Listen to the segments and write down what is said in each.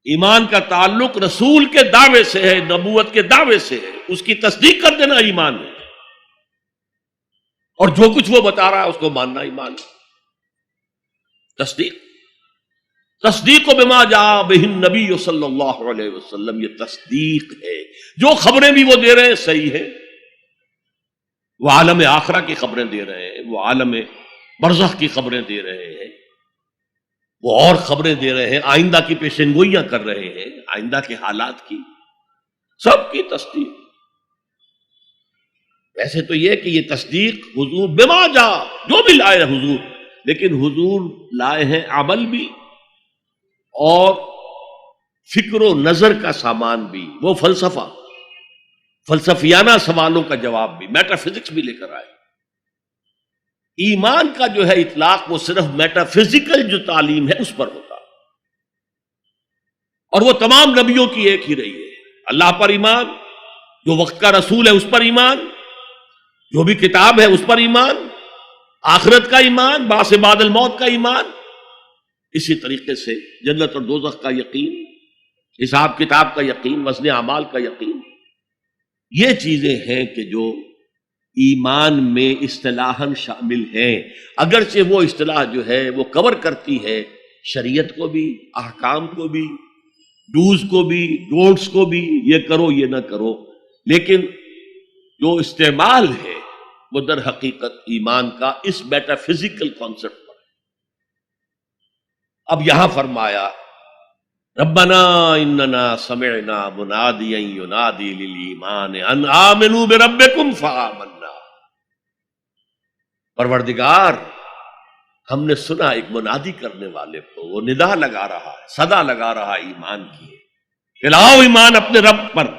ایمان کا تعلق رسول کے دعوے سے ہے، نبوت کے دعوے سے ہے، اس کی تصدیق کر دینا ایمان ہے، اور جو کچھ وہ بتا رہا ہے اس کو ماننا ایمان ہے۔ تصدیق بما جاء بہ النبی صلی اللہ علیہ وسلم، یہ تصدیق ہے۔ جو خبریں بھی وہ دے رہے ہیں صحیح ہے، وہ عالم آخرہ کی خبریں دے رہے ہیں، وہ عالم برزخ کی خبریں دے رہے ہیں، وہ اور خبریں دے رہے ہیں، آئندہ کی پیشن گوئیاں کر رہے ہیں، آئندہ کے حالات کی، سب کی تصدیق۔ ویسے تو یہ کہ یہ تصدیق حضور بما جا، جو بھی لائے حضور، لیکن حضور لائے ہیں عمل بھی اور فکر و نظر کا سامان بھی، وہ فلسفیانہ سوالوں کا جواب بھی، میٹا فزکس بھی لے کر آئے۔ ایمان کا جو ہے اطلاق وہ صرف میٹا فزیکل جو تعلیم ہے اس پر ہوتا، اور وہ تمام نبیوں کی ایک ہی رہی ہے۔ اللہ پر ایمان، جو وقت کا رسول ہے اس پر ایمان، جو بھی کتاب ہے اس پر ایمان، آخرت کا ایمان، بعث بعد الموت کا ایمان، اسی طریقے سے جنت اور دوزخ کا یقین، حساب کتاب کا یقین، وزن اعمال کا یقین۔ یہ چیزیں ہیں کہ جو ایمان میں اصطلاحاً شامل ہیں، اگرچہ وہ اصطلاح جو ہے وہ کور کرتی ہے شریعت کو بھی، احکام کو بھی، ڈوز کو بھی، ڈونٹس کو بھی، یہ کرو یہ نہ کرو، لیکن جو استعمال ہے وہ در حقیقت ایمان کا اس میٹا فزیکل کانسیپٹ پر ہے۔ اب یہاں فرمایا ربنا اننا سمعنا منادیا ینادی للایمان ان آمنوا بربکم فآمنا۔ پروردگار، ہم نے سنا ایک منادی کرنے والے کو، وہ ندا لگا رہا ہے، صدا لگا رہا ہے ایمان کی، کہ لاؤ ایمان اپنے رب پر،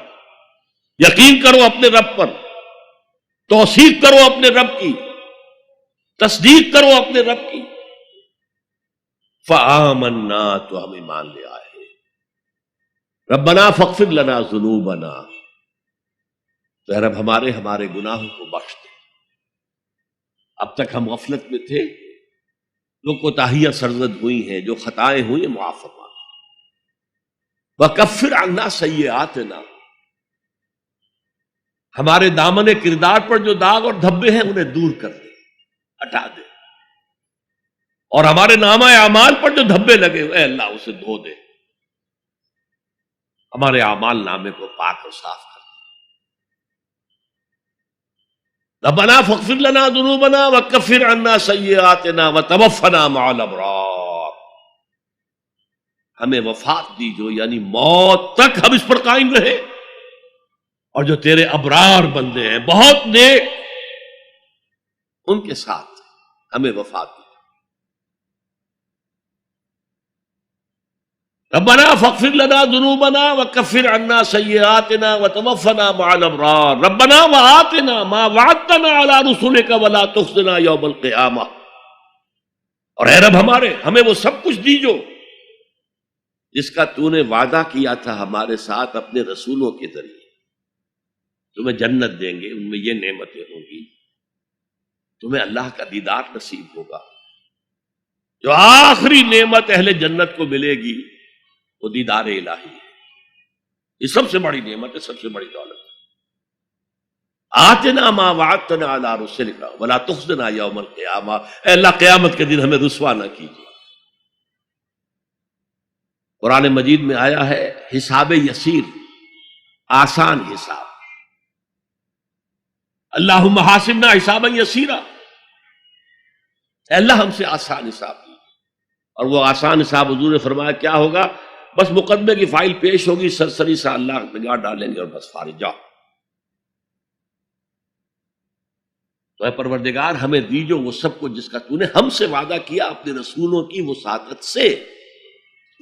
یقین کرو اپنے رب پر، توثیق کرو اپنے رب کی، تصدیق کرو اپنے رب کی۔ فآمنا، تو ہم ایمان لے آئے۔ ربنا فاغفر لنا ذنوبنا، تو اے رب ہمارے گناہوں کو بخش دے۔ اب تک ہم غفلت میں تھے، جو کوتاہیاں سرزد ہوئی ہیں، جو خطائیں ہوئی ہیں، معاف فرما۔ وکفر عنا سیئاتنا، ہمارے دامن کردار پر جو داغ اور دھبے ہیں انہیں دور کر دے، ہٹا دے، اور ہمارے نامہ اعمال پر جو دھبے لگے ہوئے، اے اللہ اسے دھو دے، ہمارے اعمال نامے کو پاک اور صاف کر دے۔ ربنا فاغفر لنا ذنوبنا وکفر عنا سیئاتنا وتوفنا مع الابرار، ہمیں وفات دی جو، یعنی موت تک ہم اس پر قائم رہے، اور جو تیرے ابرار بندے ہیں، بہت نیک، ان کے ساتھ ہمیں وفات دی۔ ربنا فاغفر لنا ذنوبنا وکفر عنا سیئاتنا وتوفنا مع الابرار ربنا وآتنا ما وعدتنا على رسلك ولا تخزنا یوم القیامہ۔ اور اے رب ہمیں وہ سب کچھ دیجو جس کا تو نے وعدہ کیا تھا ہمارے ساتھ اپنے رسولوں کے ذریعے، تمہیں جنت دیں گے، ان میں یہ نعمتیں ہوں گی، تمہیں اللہ کا دیدار نصیب ہوگا۔ جو آخری نعمت اہل جنت کو ملے گی وہ دیدار الہی ہے، یہ سب سے بڑی نعمت ہے، سب سے بڑی دولت ہے۔ آتنا ما وعدتنا علی رسلک ولا تخزنا یوم القیامہ، اے اللہ قیامت کے دن ہمیں رسوا نہ کیجیے۔ قرآن مجید میں آیا ہے حساب یسیر، آسان حساب، اللہم حاسبنا حسابا یسیرا، اے اللہ ہم سے آسان حساب دی۔ اور وہ آسان حساب حضور نے فرمایا کیا ہوگا؟ بس مقدمے کی فائل پیش ہوگی، سرسری سے اللہ نگاہ ڈالیں گے اور بس فارغ جاؤ۔ تو اے پروردگار ہمیں دیجو وہ سب کچھ جس کا تو نے ہم سے وعدہ کیا اپنے رسولوں کی وساطت سے۔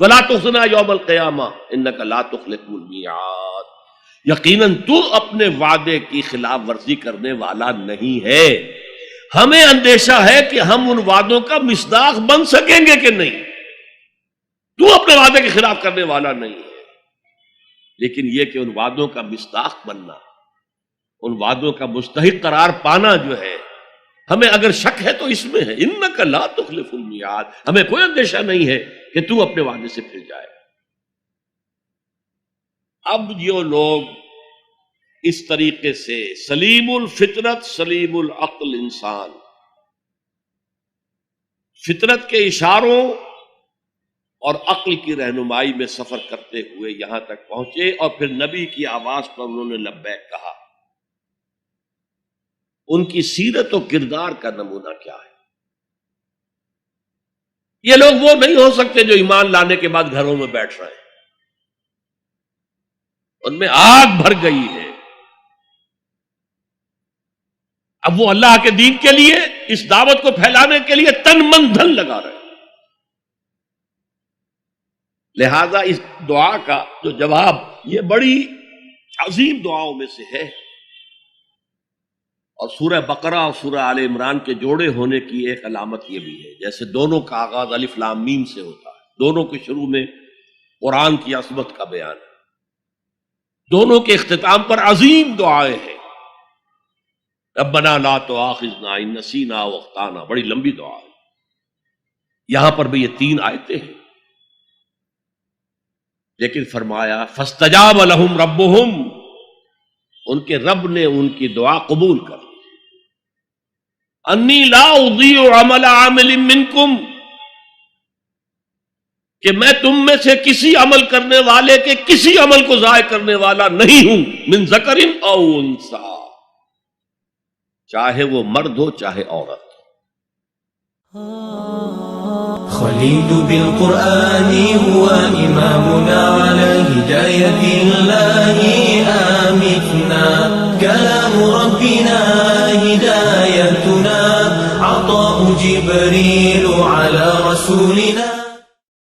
ولا تخزنا یوم القیامہ انک لا تخلف المیعاد، یقیناً تو اپنے وعدے کی خلاف ورزی کرنے والا نہیں ہے۔ ہمیں اندیشہ ہے کہ ہم ان وعدوں کا مصداق بن سکیں گے کہ نہیں، تو اپنے وعدے کے خلاف کرنے والا نہیں ہے، لیکن یہ کہ ان وعدوں کا مصداق بننا، ان وعدوں کا مستحق قرار پانا جو ہے، ہمیں اگر شک ہے تو اس میں ہے انک لا تخلف المیعاد، ہمیں کوئی اندیشہ نہیں ہے کہ تو اپنے وعدے سے پھر جائے۔ اب جو لوگ اس طریقے سے سلیم الفطرت سلیم العقل انسان فطرت کے اشاروں اور عقل کی رہنمائی میں سفر کرتے ہوئے یہاں تک پہنچے اور پھر نبی کی آواز پر انہوں نے لبیک کہا، ان کی سیرت و کردار کا نمونہ کیا ہے؟ یہ لوگ وہ نہیں ہو سکتے جو ایمان لانے کے بعد گھروں میں بیٹھ رہے ہیں، ان میں آگ بھر گئی ہے۔ اب وہ اللہ کے دین کے لیے اس دعوت کو پھیلانے کے لیے تن من دھن لگا رہے ہیں۔ لہذا اس دعا کا جو جواب، یہ بڑی عظیم دعاؤں میں سے ہے، اور سورہ بقرہ اور سورہ آل عمران کے جوڑے ہونے کی ایک علامت یہ بھی ہے، جیسے دونوں کا آغاز الف لام میم سے ہوتا ہے، دونوں کے شروع میں قرآن کی عظمت کا بیان ہے، دونوں کے اختتام پر عظیم دعائیں ہیں۔ ربنا لا تؤاخذنا ان نسینا او اخطانا، بڑی لمبی دعا ہے۔ یہاں پر بھی یہ 3 آیتیں ہیں، لیکن فرمایا فاستجاب لهم ربهم، ان کے رب نے ان کی دعا قبول کر لی۔ انی لا اضیع عمل عامل منکم، کہ میں تم میں سے کسی عمل کرنے والے کے کسی عمل کو ضائع کرنے والا نہیں ہوں، من ذکر او انثی، چاہے وہ مرد ہو چاہے عورت۔ خليل بالقرآن هو إمامنا على هداية الله آمتنا، كلام ربنا هدايتنا، عطاء جبريل على رسول